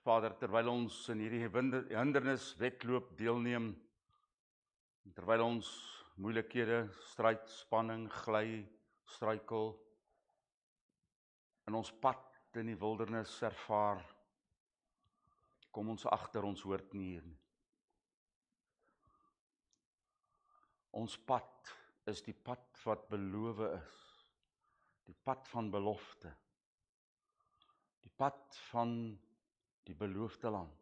Vader, terwyl ons in hierdie hindernis wedloop deelneem, terwyl ons moeilikhede, stryd, spanning, gly, struikel, in ons pad in die wildernis ervaar, kom ons agter ons hoort nie hier nie. Ons pad is die pad wat beloof is, die pad van belofte, die pad van die beloofde land.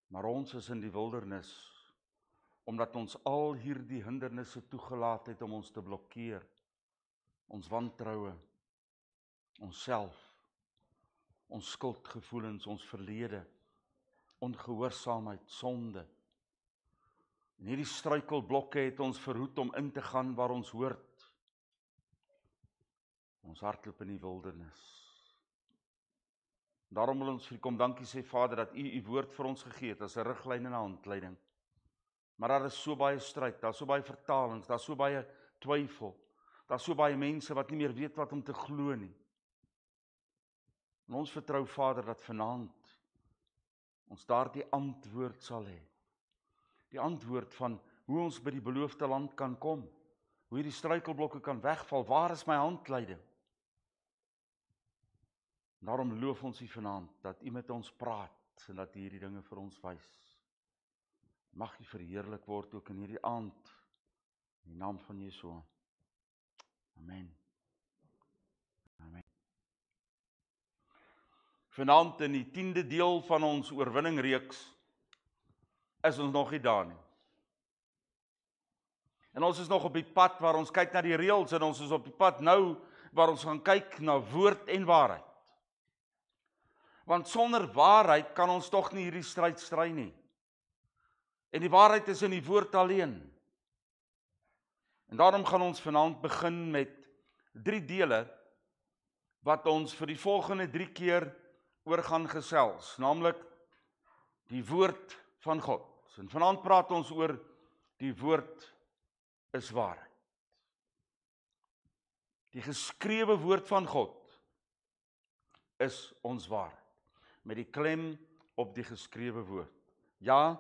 Maar ons is in die wildernis, omdat ons al hierdie hindernisse toegelaat het om ons te blokkeer, ons wantroue, onsself, ons skuldgevoelens, ons verlede, ongehoorsaamheid, sonde. En hierdie struikelblokke het ons verhoed om in te gaan waar ons hoort. Ons hardloop in die wildernis. Daarom wil ons vir kom dankie sê, Vader, dat U woord vir ons gegee het as 'n riglyn en 'n handleiding. Maar daar is so baie stryd, daar is so baie vertalings, daar is so baie twyfel, daar is so baie mense wat nie meer weet wat om te glo nie. En ons vertrou, Vader, dat vanaand ons daardie antwoord sal hê. Die antwoord van hoe ons by die beloofde land kan kom, hoe hierdie struikelblokke kan wegval, waar is my handleiding? Daarom loof ons U vanaand, dat U met ons praat, en dat U hierdie dinge vir ons wys. Mag U verheerlik word ook in hierdie aand, in die naam van Yeshua. Amen. Amen. Vanaand in die 10de deel van ons oorwinningreeks, is ons nog nie daar nie. En ons is nog op die pad waar ons kyk na die reëls, en ons is op die pad nou, waar ons gaan kyk na woord en waarheid. Want sonder waarheid kan ons tog nie hierdie stryd stry nie. En die waarheid is in die woord alleen. En daarom gaan ons vanaand begin met 3 dele, wat ons vir die volgende 3 keer oor gaan gesels, naamlik die woord van God. En vanaand praat ons oor die woord is waarheid. Die geskrewe woord van God is ons waarheid, met die klem op die geskrewe woord. Ja,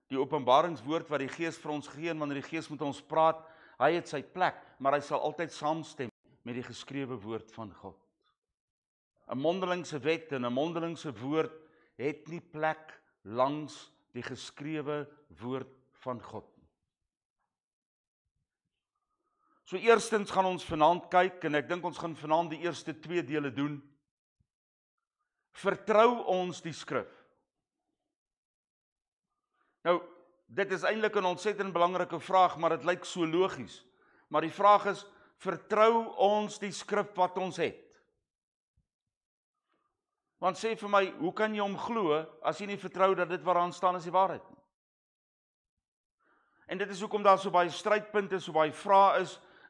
die openbaringswoord wat die Gees vir ons gee, en wanneer die Gees met ons praat, hy het sy plek, maar hy sal altyd saamstem met die geskrewe woord van God. 'n mondelingse wet en 'n mondelingse woord het nie plek langs die geskrewe woord van God. So eerstens gaan ons vanaand kyk, en ek dink ons gaan vanaand die eerste 2 dele doen. Vertrou ons die skrif? Nou, dit is eintlik 'n ontsettend belangrike vraag, maar dit lyk so logies. Maar die vraag is, vertrou ons die skrif wat ons het? Want sê vir my, hoe kan jy hom glo, as jy nie vertrou dat dit waaraan staan is die waarheid nie? En dit is hoekom daar so baie strydpunte, so baie vrae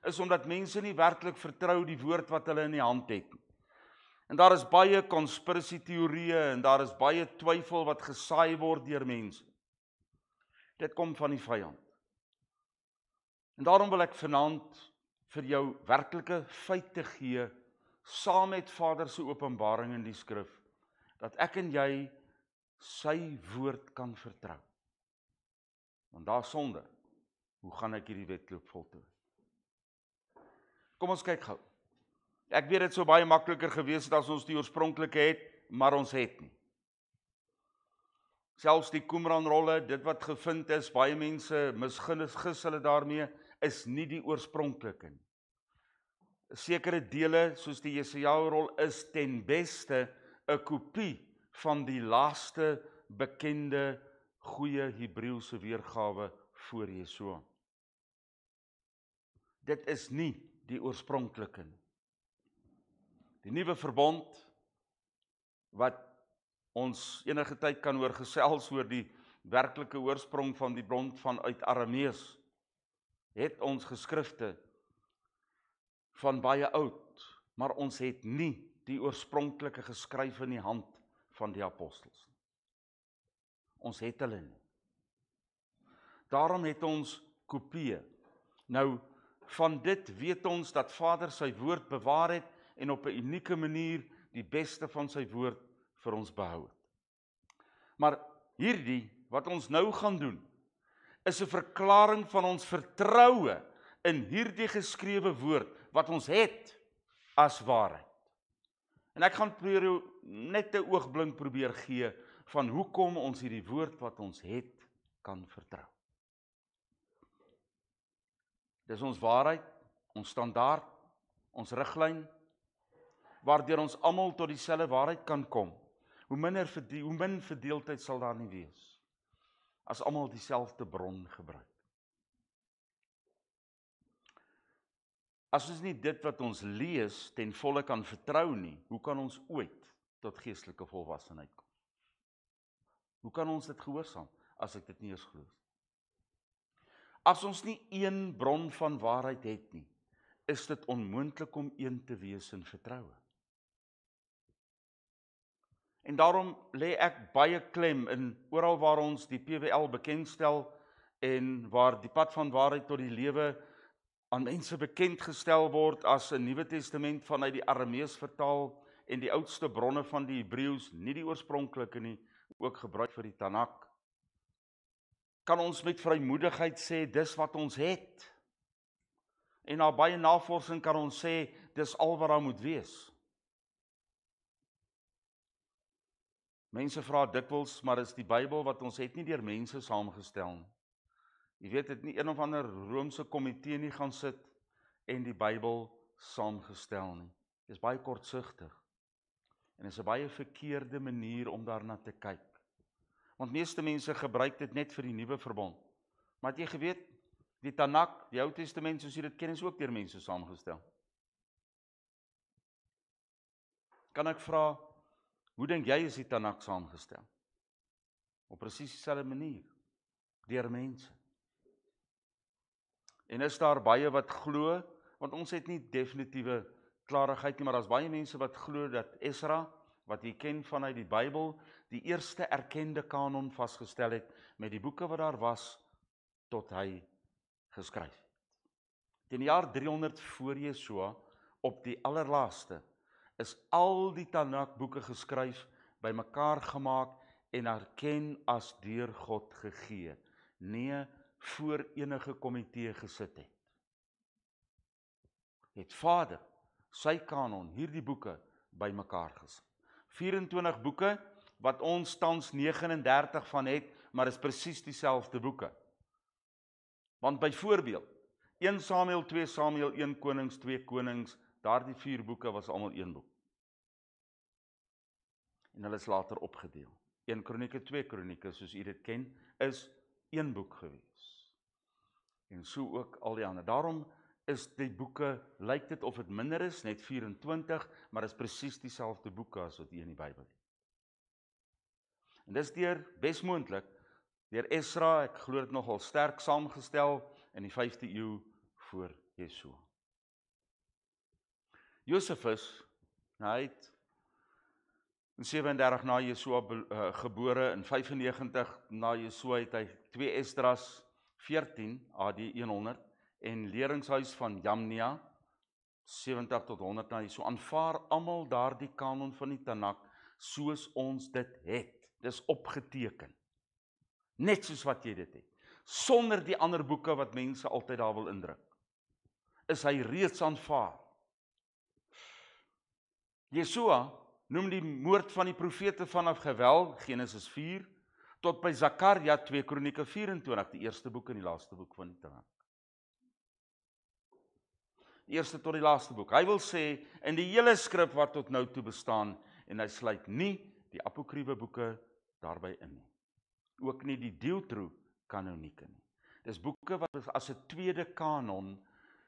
is omdat mense nie werklik vertrou die woord wat hulle in die hand het nie. En daar is baie konspirasieteorieë, en daar is baie twyfel wat gesaai word deur mense. Dit kom van die vyand. En daarom wil ek vanaand vir jou werklike feite gee, saam met Vader se openbaring in die skrif, dat ek en jy sy woord kan vertrou. Want daarsonder, hoe gaan ek hierdie wedloop voltooi? Kom ons kyk gou. Ek weet dit sou baie makliker gewees het as ons die oorspronklike het, maar ons het nie. Selfs die Qumran-rolle, dit wat gevind is, baie mense misgis hulle daarmee, is nie die oorspronklike nie. Sekere dele, soos die Jesaja-rol, is ten beste 'n kopie van die laaste bekende goeie Hebreëse weergawe voor Yeshua. Dit is nie die oorspronklike nie. Die nuwe verbond, wat ons enige tyd kan oor gesels oor die werklike oorsprong van die bron van uit Aramees, het ons geskrifte van baie oud, maar ons het nie die oorspronklike geskryf in die hand van die apostels. Ons het hulle nie. Daarom het ons kopieë. Nou, van dit weet ons dat Vader sy woord bewaar het en op 'n unieke manier die beste van sy woord vir ons behou het. Maar hierdie, wat ons nou gaan doen, is 'n verklaring van ons vertroue in hierdie geskrewe woord, wat ons het as waarheid. En ek gaan probeer jou net 'n oogblink probeer gee, van hoekom ons hierdie woord wat ons het, kan vertrou. Dis ons waarheid, ons standaard, ons riglyn, waardeur ons almal tot dieselfde waarheid kan kom. Hoe min verdeeldheid sal daar nie wees, as almal dieselfde bron gebruik. As ons nie dit wat ons lees ten volle kan vertrou nie, hoe kan ons ooit tot geestelike volwassenheid kom? Hoe kan ons dit gehoorsaam, as ek dit nie eens glo? As ons nie een bron van waarheid het nie, is dit onmoontlik om een te wees in vertroue. En daarom lê ek baie klem in oral waar ons die PWL bekendstel en waar die pad van waarheid tot die lewe aan mense bekend gestel word as 'n Nuwe Testament vanuit die Aramees vertaal en die oudste bronne van die Hebreëus, nie die oorspronklike nie, ook gebruik vir die Tanak. Kan ons met vrymoedigheid sê, dis wat ons het. En na baie navorsing kan ons sê, dis al wat daar moet wees. Mense vra dikwels, maar is die Bybel wat ons het nie deur mense saamgestel nie? Jy weet, het nie een of ander Romeinse komitee nie gaan sit en die Bybel saamgestel nie. Dit is baie kortsigtig. En is 'n baie verkeerde manier om daarna te kyk. Want meeste mense gebruik dit net vir die nuwe verbond. Maar het jy geweet, die Tanak, die Ou Testament soos jy dit ken, is ook deur mense saamgestel. Kan ek vra, hoe dink jy is die Tanak saamgestel? Op presies dieselfde manier, deur mense. En is daar baie wat glo, want ons het nie definitiewe klarigheid nie, maar daar's baie mense wat glo dat Esra, wat jy ken vanuit die Bybel, die eerste erkende kanon vasgestel het met die boeke wat daar was, tot hy geskryf het. Teen die jaar 300 voor Jesua, op die allerlaaste, is al die Tanak boeke geskryf, bymekaar gemaak en erken as deur God gegee. Nee, voor enige komitee gesit het. Het Vader sy kanon, hierdie boeke, bymekaar gesit. 24 boeke, wat ons tans 39 van het, maar is presies dieselfde boeke. Want byvoorbeeld, 1 Samuel, 2 Samuel, 1 Konings, 2 Konings, daardie 4 boeke was almal een boek. En hulle is later opgedeel. 1 Kronieke, 2 Kronieke, soos jy dit ken, is een boek gewees. En so ook al die ander. Daarom is die boeke, lyk dit of het minder is, net 24, maar is presies dieselfde boeke as wat hier in die Bybel het. En dis bes moontlik, deur Esra, ek glo dit nogal sterk saamgestel, in die 5de eeu voor Jesua. Josefus, hy het in 37 na Jesua gebore, in 95 na Jesua het hy 2 Esdras, 14 AD 100, en leringshuis van Jamnia, 70 tot 100 na Jesua, aanvaar almal daardie kanon van die Tanak, soos ons dit het. Dis opgeteken. Net soos wat jy dit het. Sonder die ander boeke wat mense altyd daar wil indruk. Is hy reeds aanvaar. Jesua noem die moord van die profete vanaf geweld, Genesis 4, tot by Zakaria 2 Kronieke 24, die eerste boek en die laaste boek van die Tanak. Die eerste tot die laaste boek. Hy wil sê, in die hele skrif wat tot nou toe bestaan, en hy sluit nie die apokriewe boeke daarby in nie. Ook nie die Deuterokanonieke nie. Dis boeke wat as 'n tweede kanon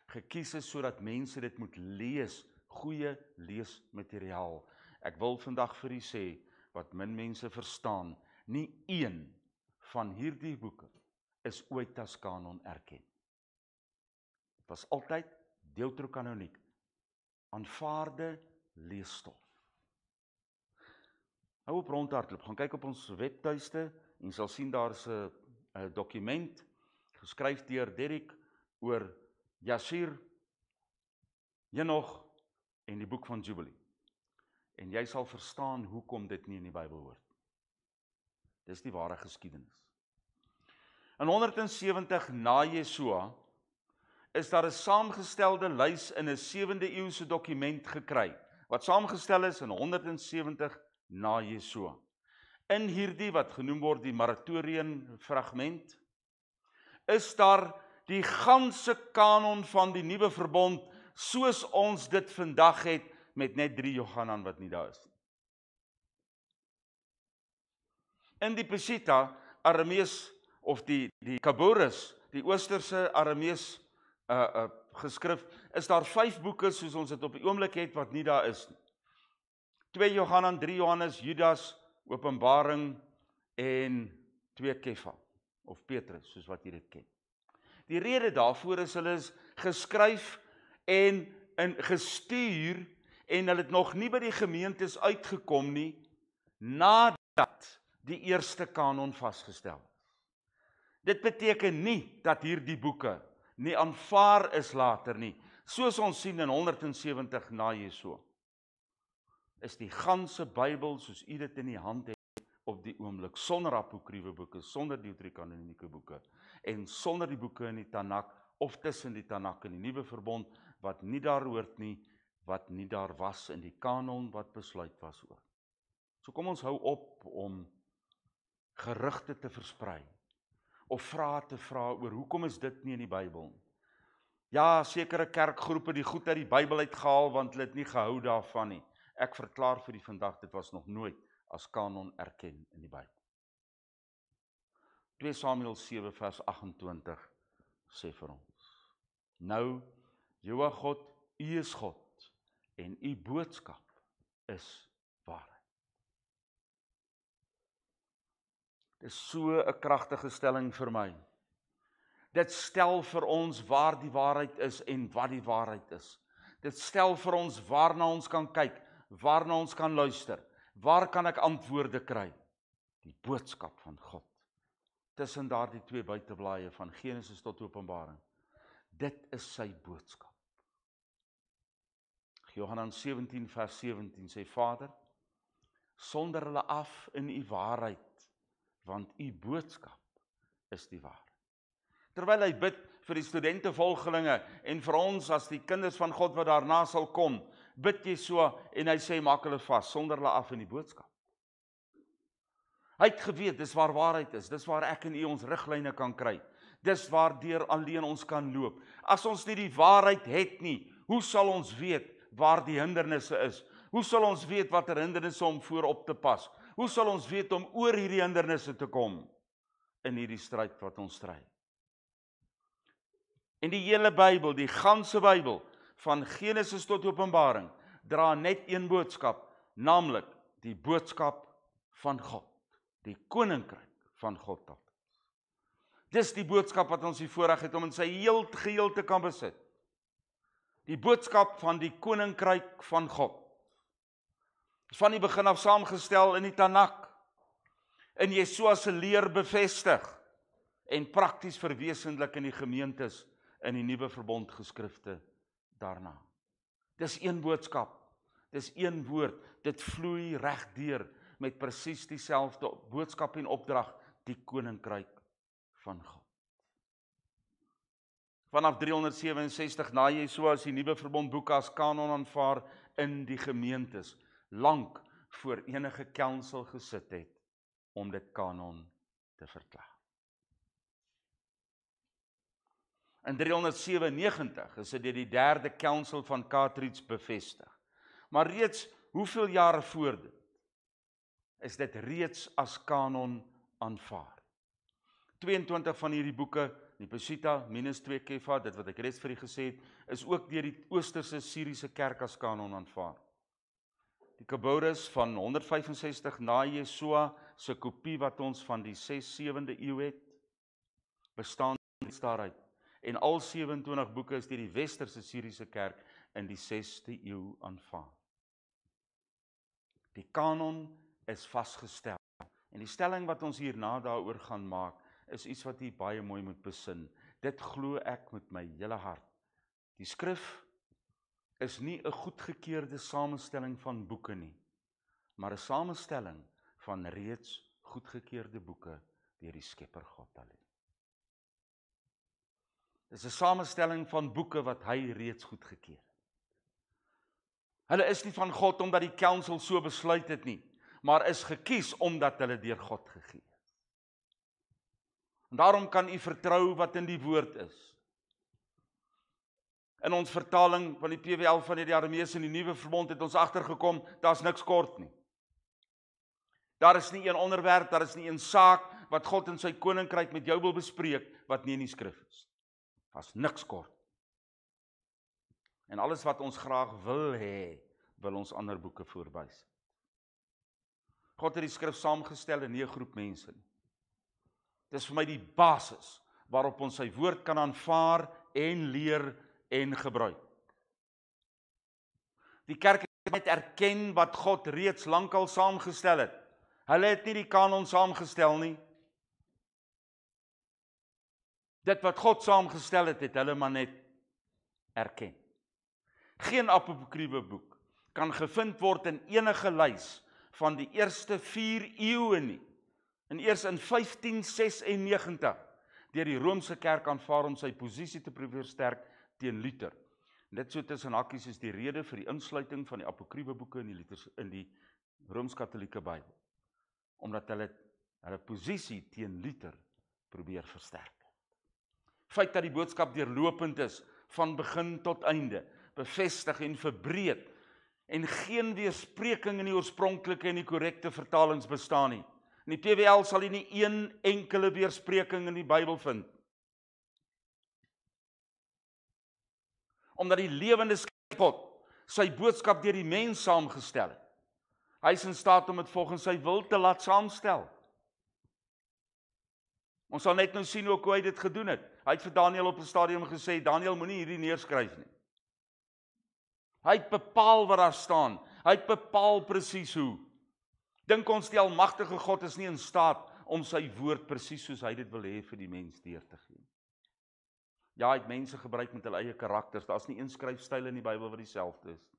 gekies is, sodat mense dit moet lees, goeie leesmateriaal. Ek wil vandag vir u sê, wat min mense verstaan, nie een van hierdie boeke is ooit as kanon erken. Dit was altyd Deuterokanoniek, aanvaarde leesstof. Hou op rondhardloop, gaan kyk op ons webtuiste en sal sien daar's 'n dokument geskryf deur Derek oor Jasir, Henog en die boek van Jubilee. En jy sal verstaan hoekom dit nie in die Bybel hoort. Dis die ware geskiedenis. In 170 na Jesua is daar 'n saamgestelde lys in 'n 7de eeuse dokument gekry, wat saamgestel is in 170 na Jesua. In hierdie wat genoem word die Maratorian fragment, is daar die ganse kanon van die nuwe verbond, soos ons dit vandag het, met net 3 Johanan wat nie daar is. In die Peshitta, Aramees, of die Kaboris, die Oosterse Aramees geskrif, is daar 5 boeke, soos ons dit op die oomblik het, wat nie daar is nie. 2 Johanan, 3 Johannes, Judas, Openbaring en 2 Kefa, of Petrus, soos wat jy dit ken. Die rede daarvoor is hulle is geskryf en gestuur, en hulle het nog nie by die gemeentes uitgekom nie, nadat die eerste kanon vasgestel is. Dit beteken nie dat hierdie boeke nie aanvaar is later nie, soos ons sien in 170 na Jesua. Is die ganse Bybel, soos u dit in die hand het, op die oomblik, sonder apokriewe boeke, sonder deuterokanoniese boeke, en sonder die boeke in die Tanak, of tussen die Tanak en die Nuwe Verbond, wat nie daar hoort nie, wat nie daar was in die kanon, wat besluit was oor. So kom ons hou op om gerugte te versprei, of vrae te vra oor, hoekom is dit nie in die Bybel? Ja, sekere kerkgroepe die goed uit die Bybel uitgehaal, want hulle het nie gehou daarvan nie. Ek verklaar vir die vandag, dit was nog nooit as kanon erken in die Bybel. 2 Samuel 7 vers 28 sê vir ons, nou, Jehova God, u is God, en u boodskap is waarheid. Dit is so 'n kragtige stelling vir my. Dit stel vir ons waar die waarheid is en wat die waarheid is. Dit stel vir ons waarna ons kan kyk, waarna ons kan luister. Waar kan ek antwoorde kry? Die boodskap van God. Tussen daardie 2 buiteblaaie van Genesis tot Openbaring. Dit is sy boodskap. Johannes 17 vers 17 sê, Vader, sonder hulle af in u waarheid, want u boodskap is die waarheid. Terwyl hy bid vir die studente volgelinge en vir ons as die kinders van God wat daarna sal kom, bid jy so en hy sê, maak hulle vas, sonder hulle af in die boodskap. Hy het geweet, dis waar waarheid is, dis waar ek en u ons riglyne kan kry, dis waar deur alleen ons kan loop. As ons nie die waarheid het nie, hoe sal ons weet waar die hindernisse is? Hoe sal ons weet watter hindernisse om voorop te pas? Hoe sal ons weet om oor hierdie hindernisse te kom in hierdie stryd wat ons stry? En die hele Bybel, die ganse Bybel, van Genesis tot Openbaring, dra net een boodskap, naamlik die boodskap van God, die koninkryk van God. Dis die boodskap wat ons die voorreg het om in sy geheel te kan besit. Die boodskap van die koninkryk van God. Van die begin af saamgestel in die Tanak, in Jesua se leer bevestig, en prakties verwesenlik in die gemeentes, in die Nuwe Verbond geskrifte daarna. Dis een boodskap, dis een woord, dit vloei regdeur met presies dieselfde boodskap en opdrag, die koninkryk van God. Vanaf 367 na Jesua is die Nuwe Verbond boeke as kanon aanvaar in die gemeentes, lank voor enige council gesit het om dit kanon te verklaar. In 397 is dit deur die 3de council van Carthage bevestig. Maar reeds hoeveel jare voor dit, is dit reeds as kanon aanvaar. 22 van hierdie boeke, die Peshitta, minus 2 Kefa, dit wat ek reeds vir u gesê het, is ook deur die Oosterse Syriese kerk as kanon aanvaar. Die Kaboris van 165 na Jesua, se kopie wat ons van die 6-7de eeu het, bestaan daaruit. En al 27 boeke is deur die Westerse Syriese kerk in die 6de eeu aanvaar. Die kanon is vasgestel. En die stelling wat ons hierna daaroor gaan maak, is iets wat u baie mooi moet besin. Dit glo ek met my hele hart. Die skrif is nie 'n goedgekeurde samestelling van boeke nie. maar 'n samestelling van reeds goedgekeurde boeke deur die Skepper God alleen. Dis 'n samestelling van boeke wat hy reeds goedgekeur het. Hulle is nie van God omdat die council so besluit het nie, maar is gekies omdat hulle deur God gegee is. En daarom kan u vertrou wat in die woord is. In ons vertaling van die PWL van die Arameese in die Nuwe Verbond het ons agtergekom, daar's niks kort nie. Daar is nie een onderwerp, daar is nie een saak wat God in sy koninkryk met jou wil bespreek, wat nie in die skrif is. Daar's niks kort. En alles wat ons graag wil hê, wil ons ander boeke voorbys. God het die skrif saamgestel en nie 'n groep mense nie. Dit is vir my die basis waarop ons sy woord kan aanvaar en leer en gebruik. Die kerk het net erken wat God reeds lankal saamgestel het. Hulle het nie die kanon saamgestel nie. Dit wat God saamgestel het, het hulle maar net erken. Geen apokriewe boek kan gevind word in enige lys van die eerste 4 eeue nie. En eers in 1596 deur die Romeinse kerk aanvaar om sy posisie te probeer sterk teen Luther. Dit so tussen hakkies is die rede vir die insluiting van die apokriewe boeke in die Rooms-Katolieke Bybel. Omdat hulle posisie teen Luther probeer versterk. Feit dat die boodskap deurlopend is, van begin tot einde, bevestig en verbreed, en geen weerspreking in die oorspronklike en die korrekte vertalings bestaan nie. In die PWL sal jy nie een enkele weerspreking in die Bybel vind. Omdat die lewende God sy boodskap deur die mens saamgestel het. Hy is in staat om dit volgens sy wil te laat saamstel. Ons sal net nou sien hoe hy dit gedoen het. Hy het vir Daniël op 'n stadium gesê, Daniël moenie hierdie neerskryf nie. Hy het bepaal wat daar staan. Hy het bepaal presies hoe. Dink ons die almagtige God is nie in staat om sy woord presies soos hy dit wil hê vir die mens deur te gee. Ja, hy het mense gebruik met hulle eie karakters. Daar's nie een skryfstyl in die Bybel wat dieselfde is.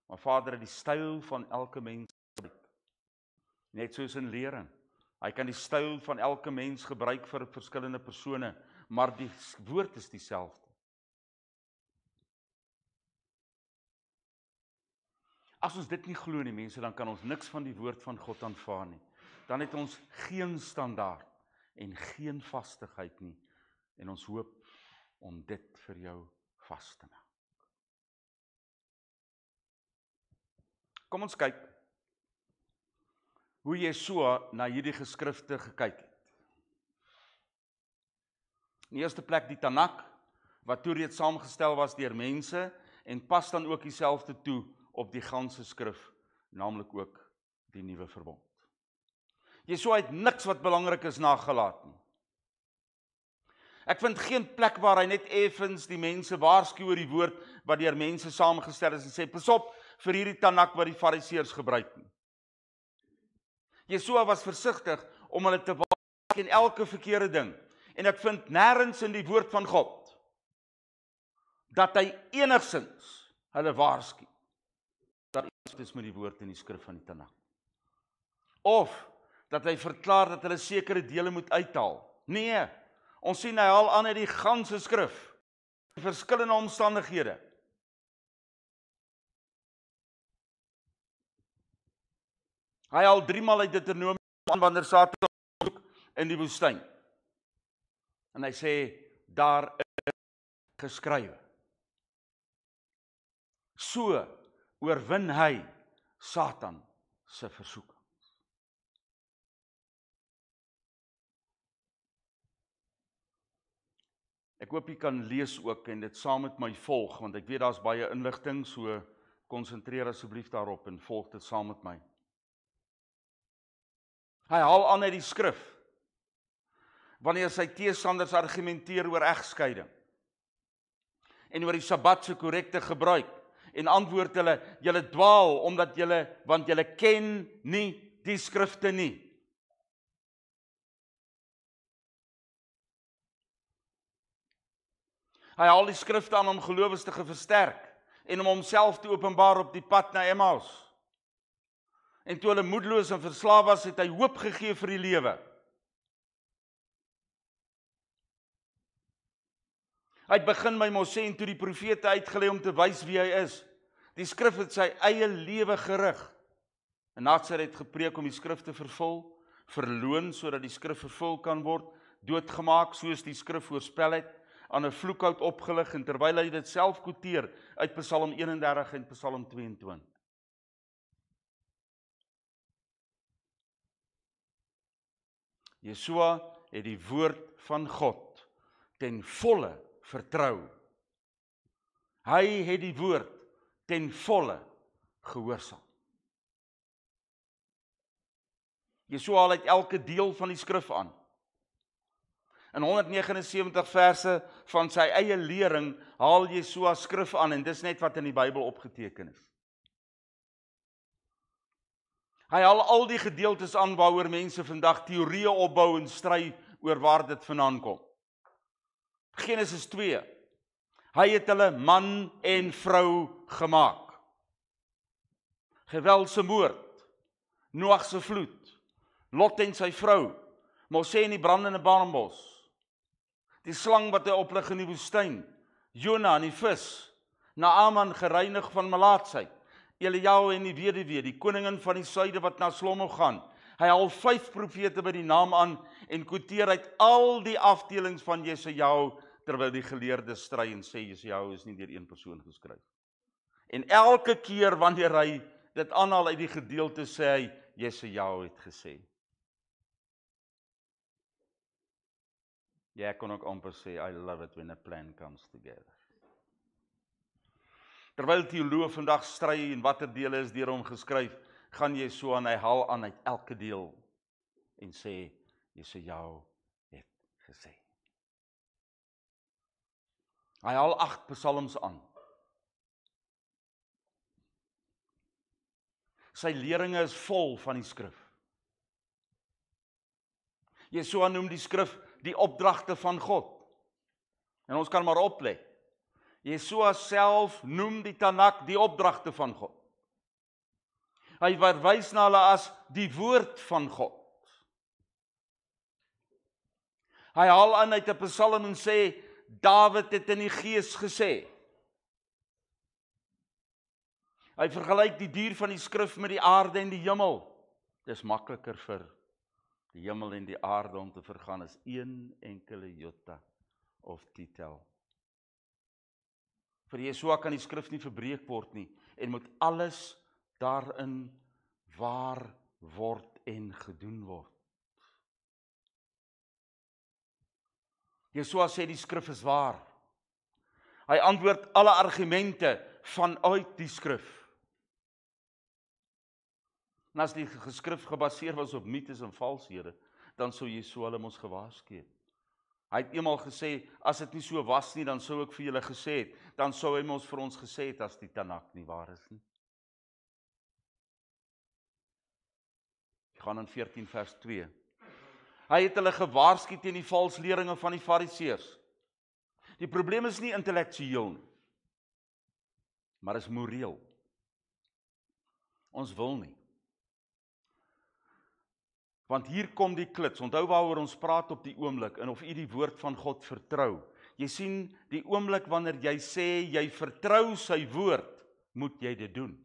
Maar Vader het die styl van elke mens gebruik. Net soos in lering. Hy kan die styl van elke mens gebruik vir verskillende persone, maar die woord is dieselfde. As ons dit nie glo nie, mense, dan kan ons niks van die woord van God aanvaar nie. Dan het ons geen standaard en geen vastigheid nie. En ons hoop om dit vir jou vas te maak. Kom ons kyk hoe Jesua na hierdie geskrifte gekyk het. In die eerste plek die Tanakh, wat toe reeds saamgestel was deur mense, en pas dan ook dieselfde toe op die ganse skrif, naamlik ook die Nuwe Verbond. Jesua het niks wat belangrik is nagelaat nie. Ek vind geen plek waar hy net effens die mense waarsku oor die woord wat deur mense saamgestel is en sê, pas op vir hierdie Tanakh wat die Fariseërs gebruik nie. Jesua was versigtig om hulle te waarsku teen elke verkeerde ding. En ek vind nêrens in die woord van God dat hy enigsins hulle waarsku. Dat iets is met die woord in die skrif van die Tanakh. Of dat hy verklaar dat hulle sekere dele moet uithaal. Nee, ons sien hy haal aan uit die ganse skrif, in verskillende omstandighede. Hy haal 3 maal uit Deuteronomium aan wanneer Satan soek in die woestyn. En hy sê, daar is geskrywe. So oorwin hy Satan se versoeking. Ek hoop jy kan lees ook en dit saam met my volg, want ek weet daar's baie inligting, so konsentreer asseblief daarop en volg dit saam met my. Hy haal aan uit die skrif, wanneer sy teestanders argumenteer oor egskeiding, en oor die Sabbat se korrekte gebruik, en antwoord hulle, julle dwaal, want julle ken nie die skrifte nie. Hy haal die skrifte aan om gelowiges te versterk en om homself te openbaar op die pad na Emmaus. En toe hulle moedeloos en verslaaf was, het hy hoop gegee vir die lewe. Hy het begin by Mose en toe die profete uitgelê om te wys wie hy is. Die skrif het sy eie lewe gerig. En Natsar het gepreek om die skrif te vervul, verloon sodat die skrif vervul kan word, doodgemaak soos die skrif voorspel het, aan 'n vloekhout opgelig en terwyl hy dit self quoteer uit Psalm 31 en Psalm 22. Jesua het die woord van God ten volle vertrou. Hy het die woord ten volle gehoorsaam. Jesua haal uit elke deel van die skrif aan. In 179 verse van sy eie lering haal Jesua skrif aan en dis net wat in die Bybel opgeteken is. Hy haal al die gedeeltes aan waaroor mense vandag teorieë opbou en stry oor waar dit vandaan kom. Genesis 2. Hy het hulle man en vrou gemaak. Geweld se moord, Noag se vloed, Lot en sy vrou, Mose en die brandende barnbos, die slang wat hy oplig in die woestyn, Jona en die vis, Naaman gereinig van melaatsheid, Elijahu en die weduwee, die koningin van die suide wat na Slomo gaan. Hy haal 5 profete by die naam aan en quoteer uit al die afdelings van Jesajahu, terwyl die geleerdes stry en sê Jesajahu is nie deur een persoon geskryf. En elke keer wanneer hy dit aanhaal uit die gedeelte sê hy, Jesajahu het gesê. Ja, ek kon ook amper sê, I love it when a plan comes together. Terwyl teoloë vandag stry en watter dele is deur hom geskryf, gaan Jesua en hy haal aan uit elke deel en sê, Jesajahu het gesê. Hy haal 8 psalms aan. Sy leringe is vol van die skrif. Jesua noem die skrif die opdragte van God. En ons kan maar oplet. Jesua self noem die Tanak die opdragte van God. Hy verwys na hulle as die woord van God. Hy haal aan uit 'n psalm en sê, Dawid het in die gees gesê. Hy vergelyk die duur van die skrif met die aarde en die hemel. Dis makliker vir die hemel en die aarde om te vergaan as een enkele jota of titel. Vir Jesua kan die skrif nie verbreek word nie en moet alles daarin waar word en gedoen word. Jesua sê die skrif is waar. Hy antwoord alle argumente vanuit die skrif. En as die geskrif gebaseer was op mites en valshede, dan sou Jesua hulle mos gewaarsku het. Hy het eenmaal gesê, as dit nie so was nie, dan sou ek vir julle gesê het, dan sou hy mos vir ons gesê het as die Tanak nie waar is nie. Ek gaan in 14 vers 2. Hy het hulle gewaarsku teen die valsleringe van die Fariseërs. Die probleem is nie intellektueel nie, maar is moreel. Ons wil nie. Want hier kom die klits, onthou waaroor ons praat op die oomblik, en of jy die woord van God vertrou. Jy sien, die oomblik wanneer jy sê, jy vertrou sy woord, moet jy dit doen.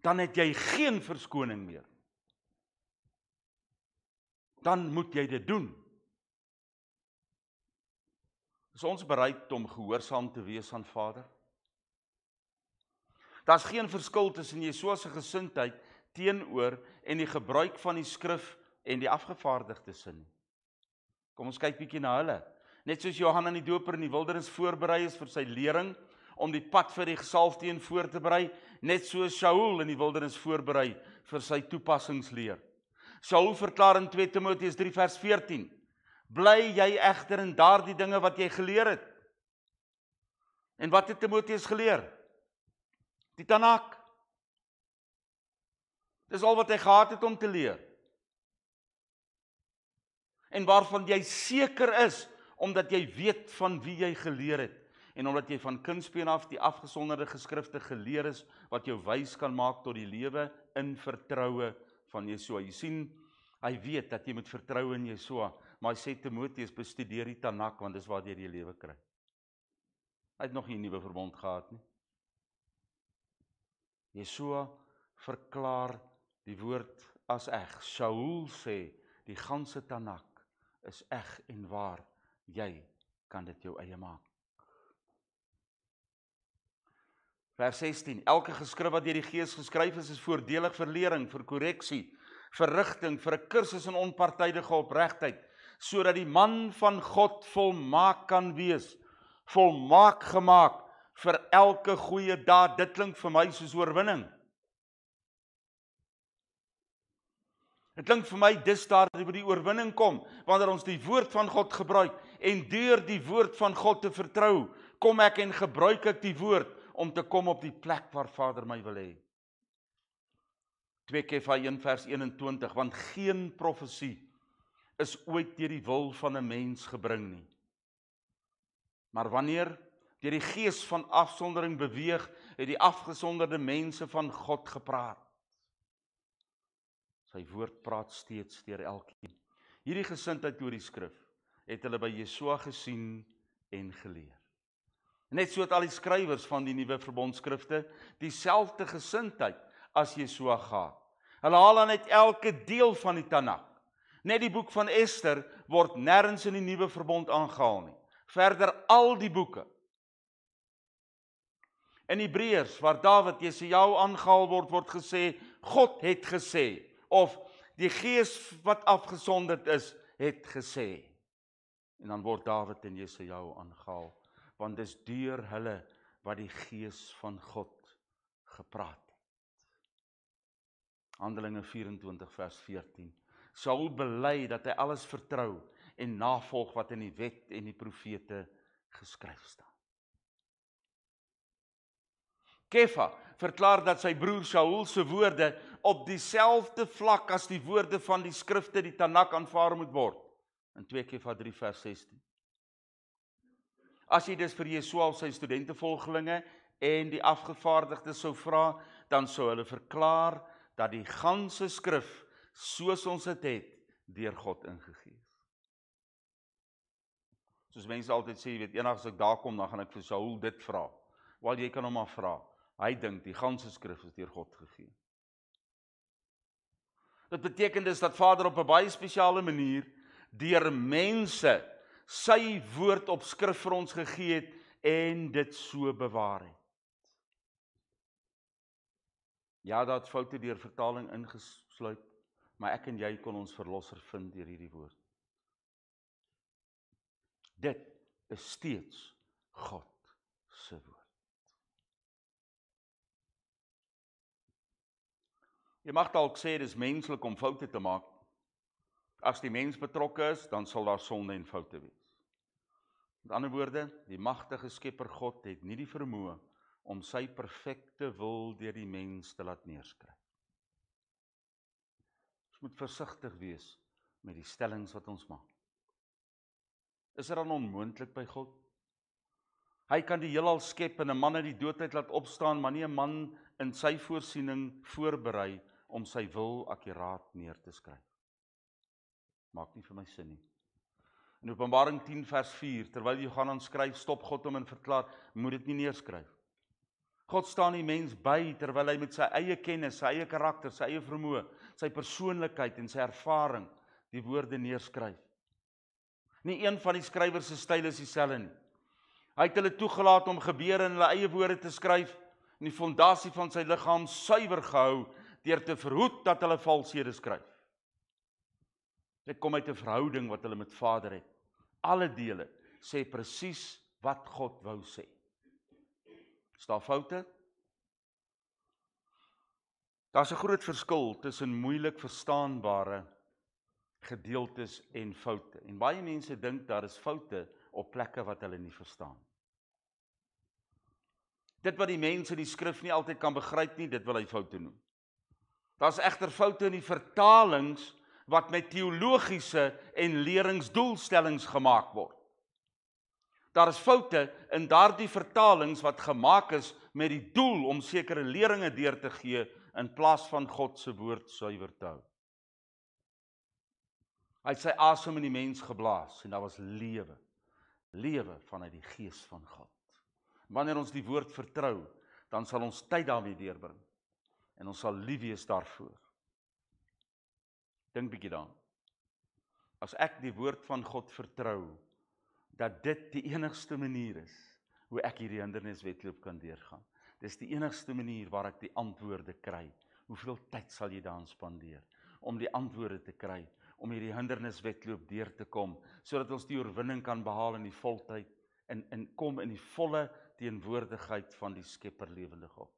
Dan het jy geen verskoning meer. Dan moet jy dit doen. Is ons bereid om gehoorsaam te wees aan Vader? Daar's geen verskil tussen Jesua se gesindheid teenoor en die gebruik van die skrif en die afgevaardigdes in. Kom ons kyk bietjie na hulle. Net soos Johannes in die Doper in die wildernis voorberei is vir sy lering, om die pad vir die gesalfde een voor te berei, net soos Saul in die wildernis voorberei vir sy toepassingsleer. Saul verklaar in 2 Timoteus 3 vers 14, bly jy egter in daardie dinge wat jy geleer het. En wat het Timoteus geleer? Die Tanak. Dis al wat hy gehad het om te leer. En waarvan jy seker is, omdat jy weet van wie jy geleer het. En omdat jy van kindsbeen af die afgesonderde geskrifte geleer is, wat jou wys kan maak tot die lewe in vertroue van Jesua. Jy sien, hy weet dat jy moet vertrou in Jesua, maar hy sê Timoteus, bestudeer die Tanak, want dis waar jy die lewe kry. Hy het nog nie 'n nuwe verbond gehad nie. Jesua verklaar die woord as eg. Shaul sê, die ganse Tanak is eg en waar. Jy kan dit jou eie maak. Vers 16, elke geskrif wat deur die Gees geskryf is voordelig vir lering, vir korreksie, vir rigting, vir 'n kursus in onpartydige opregtheid, sodat die man van God volmaak kan wees, volmaak gemaak vir elke goeie daad. Dit klink vir my soos oorwinning. Dit klink vir my dis daar waar die oorwinning kom, wanneer ons die woord van God gebruik, en deur die woord van God te vertrou, kom ek en gebruik ek die woord, om te kom op die plek waar Vader my wil hê. 2 Kefa 1 vers 21, want geen profesie is ooit deur die wil van 'n mens gebring nie. Maar wanneer deur die gees van afsondering beweeg, het die afgesonderde mense van God gepraat. Sy woord praat steeds deur elkeen. Hierdie gesindheid oor die skrif het hulle by Jesua gesien en geleer. Net so het al die skrywers van die Nuwe Verbondskrifte dieselfde gesindheid as Jesua gehad. Hulle haal dan uit elke deel van die Tanak. Net die boek van Ester word nêrens in die Nuwe Verbond aangehaal nie. Verder al die boeke. In Hebreërs, waar Dawid Jesaja aangehaal word gesê, God het gesê, of die Gees wat afgesonderd is, het gesê. En dan word Dawid en Jesaja aangehaal, want dis deur hulle wat die Gees van God gepraat het. Handelinge 24 vers 14. Saul bely dat hy alles vertrou en navolg wat in die wet en die profete geskryf staan. Kefa verklaar dat sy broer Saul se woorde op dieselfde vlak as die woorde van die skrifte, die Tanak, aanvaar moet word. In 2 Kefa 3 vers 16. As jy dus vir Jesua of sy studentevolgelinge en die afgevaardigdes sou vra, dan sou hulle verklaar dat die ganse skrif, soos ons dit het, deur God ingegee is. Soos mense altyd sê, jy weet, eendag as ek daar kom, dan gaan ek vir Saul dit vra. Wel, jy kan hom maar vra. Hy dink die ganse skrif is deur God gegee. Dit beteken dus dat Vader op 'n baie spesiale manier deur mense sy woord op skrif vir ons gegee het en dit so bewaar het. Ja, daar het foute deur vertaling ingesluit, maar ek en jy kon ons verlosser vind deur hierdie woord. Dit is steeds God se woord. Jy mag dalk sê dis menslik om foute te maak. As die mens betrokke is, dan sal daar sonde en foute wees. Met ander woorde, die magtige Skepper God het nie die vermoë om sy perfekte wil deur die mens te laat neerskryf. Ons moet versigtig wees met die stellings wat ons maak. Is dit dan onmoontlik by God? Hy kan die heelal skep en 'n man uit die dood uit laat opstaan, maar nie 'n man in sy voorsiening voorberei om sy wil akkuraat neer te skryf. Maak nie vir my sin nie. In Openbaring 10 vers 4, terwyl Johannes skryf, stop God hom en verklaar, moet dit nie neerskryf. God staan die mens by, terwyl hy met sy eie kennis, sy eie karakter, sy eie vermoë, sy persoonlikheid en sy ervaring die woorde neerskryf. Nie een van die skrywers se styl is dieselfde nie. Hy het hulle toegelaat om gebeure in hulle eie woorde te skryf en die fondasie van sy liggaam suiwer gehou deur te verhoed dat hulle valshede skryf. Dit kom uit 'n verhouding wat hulle met Vader het. Alle dele sê presies wat God wou sê. Is daar foute? Daar's 'n groot verskil tussen moeilik verstaanbare gedeeltes en foute. En baie mense dink daar is foute op plekke wat hulle nie verstaan. Dit wat die mense in die skrif nie altyd kan begryp nie, dit wil hy foute noem. Daar's egter foute in die vertalings wat met teologiese en leringsdoelstellings gemaak word. Daar is foute in daardie vertalings wat gemaak is met die doel om sekere leringe deur te gee in plaas van God se woord suiwer te hou. Hy het sy asem in die mens geblaas en daar was lewe. Lewe vanuit die gees van God. Wanneer ons die woord vertrou, dan sal ons tyd daarmee deurbring. En ons sal lief wees daarvoor. Dink bietjie daaraan. As ek die woord van God vertrou, dat dit die enigste manier is hoe ek hierdie hinderniswedloop kan deurgaan. Dis die enigste manier waar ek die antwoorde kry. Hoeveel tyd sal jy daaraan spandeer om die antwoorde te kry, om hierdie hinderniswedloop deur te kom, sodat ons die oorwinning kan behaal in die voltyd en kom in die volle teenwoordigheid van die Skepper lewende God.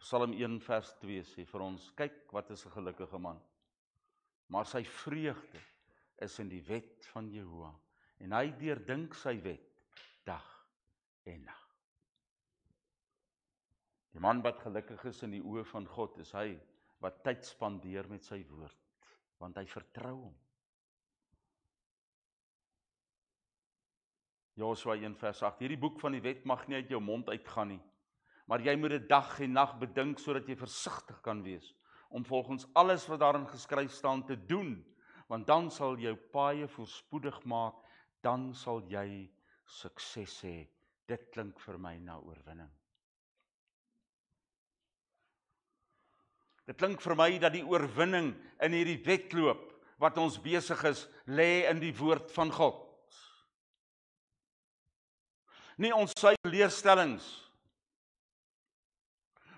Psalm 1 vers 2 sê vir ons, kyk wat is 'n gelukkige man, maar sy vreugde is in die wet van Jehovah, en hy deurdink sy wet dag en nag. Die man wat gelukkig is in die oë van God, is hy wat tyd spandeer met sy woord, want hy vertrou hom. Josua 1 vers 8, hierdie boek van die wet mag nie uit jou mond uitgaan nie, maar jy moet dit dag en nag bedink, sodat jy versigtig kan wees, om volgens alles wat daarin geskryf staan te doen, want dan sal jou paaie voorspoedig maak, dan sal jy sukses hê. Dit klink vir my na oorwinning. Dit klink vir my dat die oorwinning in hierdie wedloop, wat ons besig is, lê in die woord van God. Nie ons sy leerstellings,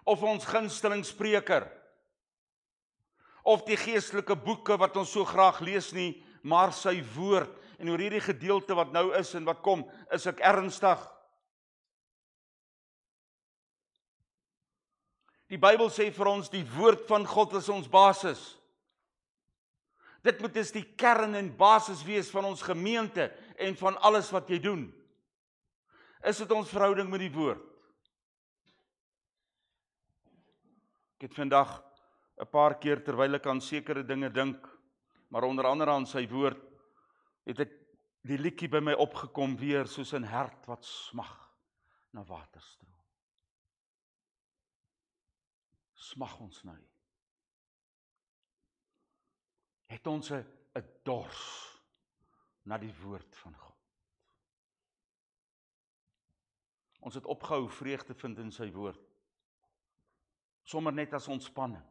of ons gunsteling spreker, of die geestelike boeke wat ons so graag lees nie, maar sy woord. En oor hierdie gedeelte wat nou is en wat kom, is ek ernstig. Die Bybel sê vir ons, die woord van God is ons basis. Dit moet dus die kern en basis wees van ons gemeente en van alles wat jy doen. Is dit ons verhouding met die woord? Ek het vandag 'n paar keer terwyl ek aan sekere dinge dink, maar onder andere aan sy woord, het ek die liedjie by my opgekom weer, soos 'n hert wat smag na waterstroom. Smag ons nou. Het ons 'n dors na die woord van God. Ons het opgehou vreugde vind in sy woord. Sommer net as ontspanning.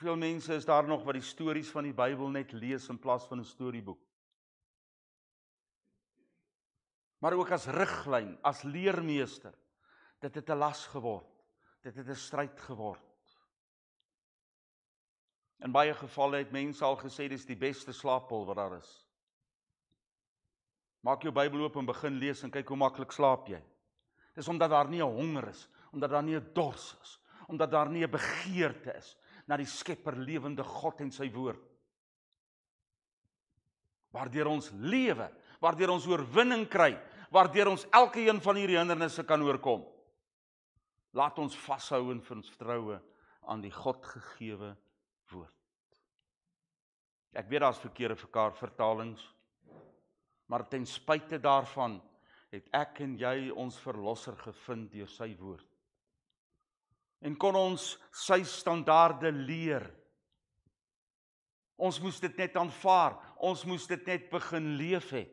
Hoeveel mense is daar nog wat die stories van die Bybel net lees in plaas van 'n storieboek? Maar ook as riglyn, as leermeester, dit het 'n las geword, dit het 'n stryd geword. In baie gevalle het mense al gesê, dis die beste slaappil wat daar is. Maak jou Bybel oop en begin lees en kyk hoe maklik slaap jy. Dis omdat daar nie 'n honger is, omdat daar nie 'n dors is, omdat daar nie 'n begeerte is na die Skepper lewende God en sy woord. Waardeur ons lewe, waardeur ons oorwinning kry, waardeur ons elke een van hierdie hindernisse kan oorkom. Laat ons vashou en vertroue aan die God gegewe woord. Ek weet daar's verkeerde vertalings, maar ten spyte daarvan het ek en jy ons verlosser gevind deur sy woord. En kon ons sy standaarde leer. Ons moes dit net aanvaar, ons moes dit net begin leef het.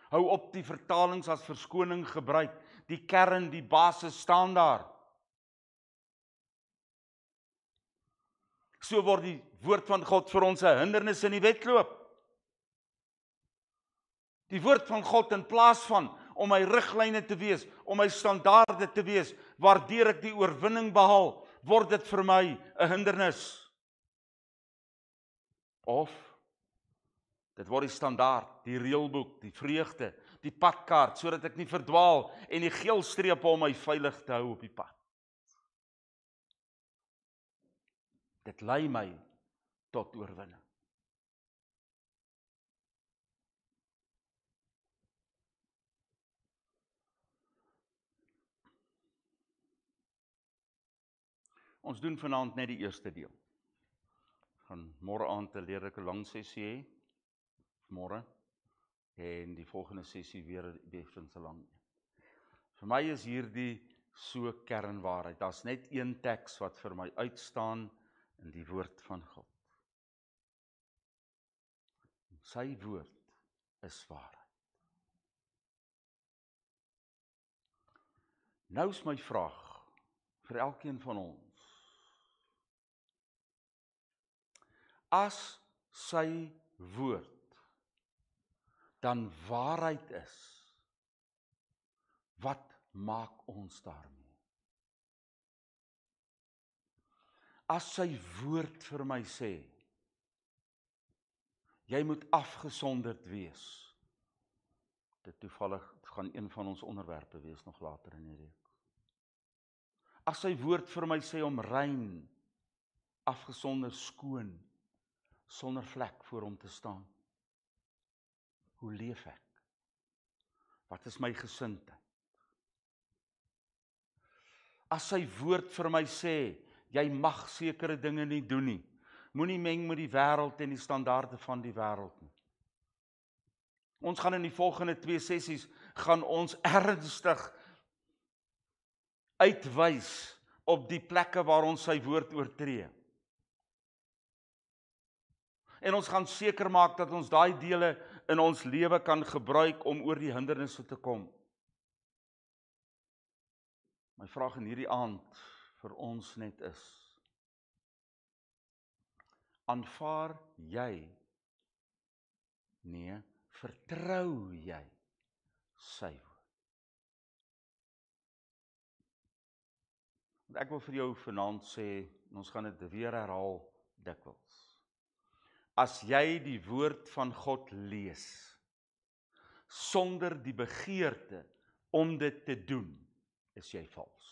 Hou op die vertalings as verskoning gebruik, die kern, die basis staan daar. So word die woord van God vir ons 'n hindernis in die wedloop. Die woord van God in plaas van om my riglyne te wees, om my standaarde te wees, waardeur ek die oorwinning behaal, word dit vir my 'n hindernis. Of dit word die standaard, die reëlboek, die vreugde, die padkaart, sodat ek nie verdwaal en die geel strepe om my veilig te hou op die pad. Dit lei my tot oorwinning. Ons doen vanaand net die eerste deel. Gaan môre aand 'n leerlike lang sessie hê. Môre. en die volgende sessie weer van so lank. Vir my is hierdie so kernwaarheid. Daar's net een teks wat vir my uitstaan in die woord van God. Sy woord is waarheid. Nou is my vraag vir elkeen van ons. As sy woord dan waarheid is, wat maak ons daarmee? As sy woord vir my sê, jy moet afgesonderd wees. Dit toevallig gaan een van ons onderwerpe wees nog later in die reeks. As sy woord vir my sê om rein, afgesonder, skoon, sonder vlek voor hom te staan. Hoe leef ek? Wat is my gesindheid? As sy woord vir my sê, jy mag sekere dinge nie doen nie. Moenie meng met die wêreld en die standaarde van die wêreld nie. Ons gaan in die volgende 2 sessies gaan ons ernstig uitwys op die plekke waar ons sy woord oortree. En ons gaan seker maak dat ons daai dele in ons lewe kan gebruik om oor die hindernisse te kom. My vraag in hierdie aand vir ons net is, aanvaar jy, nee, vertrou jy sy woord? Want ek wil vir jou vanaand sê, en ons gaan dit weer herhaal dikwels. As jy die woord van God lees, sonder die begeerte om dit te doen, is jy vals.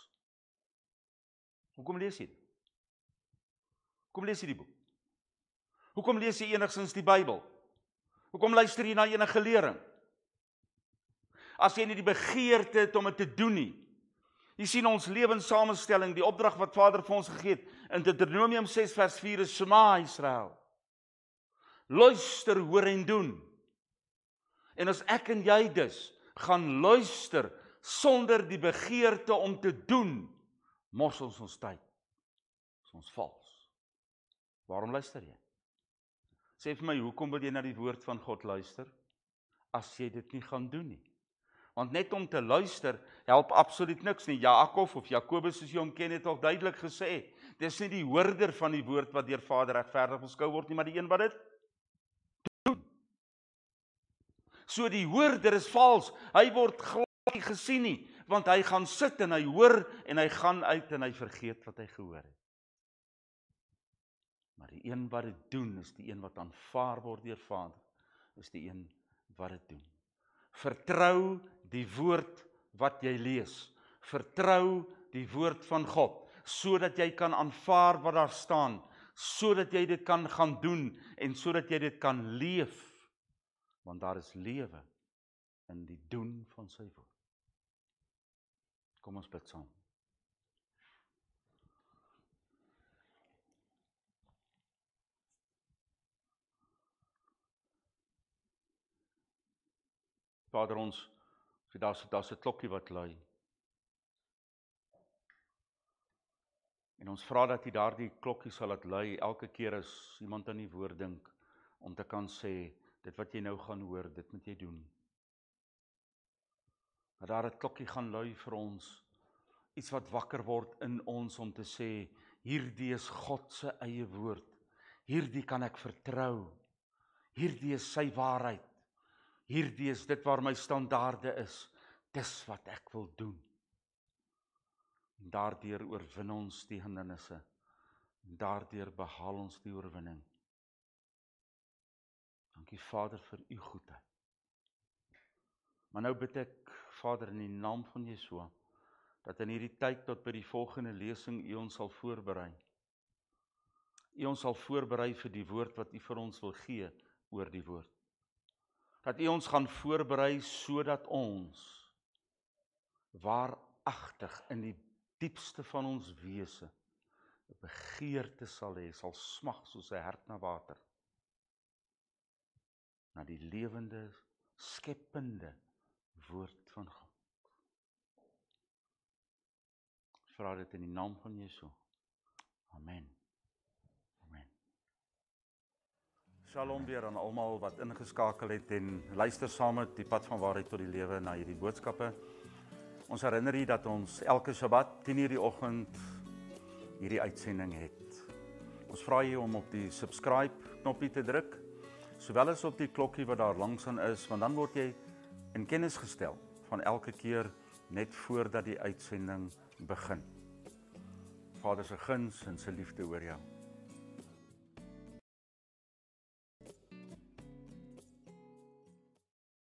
Hoekom lees jy dit? Hoekom lees jy die boek? Hoekom lees jy enigstens die Bybel? Hoekom luister jy na enige lering? As jy nie die begeerte het om dit te doen nie. Jy sien ons lewenssamenstelling, die opdrag wat Vader vir ons gegee het, in Deuteronomium 6 vers 4 is Shema Israel. Luister, hoor en doen. En as ek en jy dus gaan luister sonder die begeerte om te doen, mors ons tyd. Is ons vals. Waarom luister jy? Sê vir my, hoekom wil jy na die woord van God luister, as jy dit nie gaan doen nie? Want net om te luister, help absoluut niks nie. Jakob of Jakobus, soos jy hom ken, het al duidelik gesê, dis nie die hoorder van die woord wat deur Vader regverdig beskou word nie, maar die een wat dit doen. So die hoorder is vals, hy word glad nie gesien nie, want hy gaan sit en hy hoor, en hy gaan uit en hy vergeet wat hy gehoor het. Maar die een wat dit doen, is die een wat aanvaar word deur Vader, is die een wat dit doen. Vertrou die woord wat jy lees. Vertrou die woord van God, sodat jy kan aanvaar wat daar staan, sodat jy dit kan gaan doen, en sodat jy dit kan leef, want daar is lewe in die doen van sy woord. Kom ons bid saam. Vader, ons, daar's 'n klokkie wat lui. En ons vra dat U daardie klokkie sal laat lui elke keer as iemand aan die woord dink, om te kan sê, dit wat jy nou gaan hoor, dit moet jy doen. Dat daar 'n klokkie gaan lui vir ons, iets wat wakker word in ons om te sê, hierdie is God se eie woord, hierdie kan ek vertrou, hierdie is sy waarheid, hierdie is dit waar my standaarde is, dis wat ek wil doen. En daardeur oorwin ons die hindernisse, en daardeur behaal ons die oorwinning. Dankie Vader vir U goedheid. Maar nou bid ek, Vader, in die naam van Yeshua, dat in hierdie tyd tot by die volgende lesing U ons sal voorberei. U ons sal voorberei vir die woord wat U vir ons wil gee oor die woord. Dat U ons gaan voorberei sodat ons waaragtig in die diepste van ons wese 'n begeerte sal hê, sal smag soos 'n hert na water, na die lewende, skepende woord van God. Ons vra dit in die naam van Jesu. Amen. Amen. Shalom weer aan almal wat ingeskakel het en luister saam met die pad van waarheid tot die lewe na hierdie boodskappe. Ons herinner u dat ons elke Sabbat 10:00 die oggend hierdie uitsending het. Ons vra u om op die subscribe knoppie te druk, sowel as op die klokkie wat daar langs aan is, want dan word jy in kennis gestel van elke keer net voordat die uitsending begin. Vader se guns en sy liefde oor jou.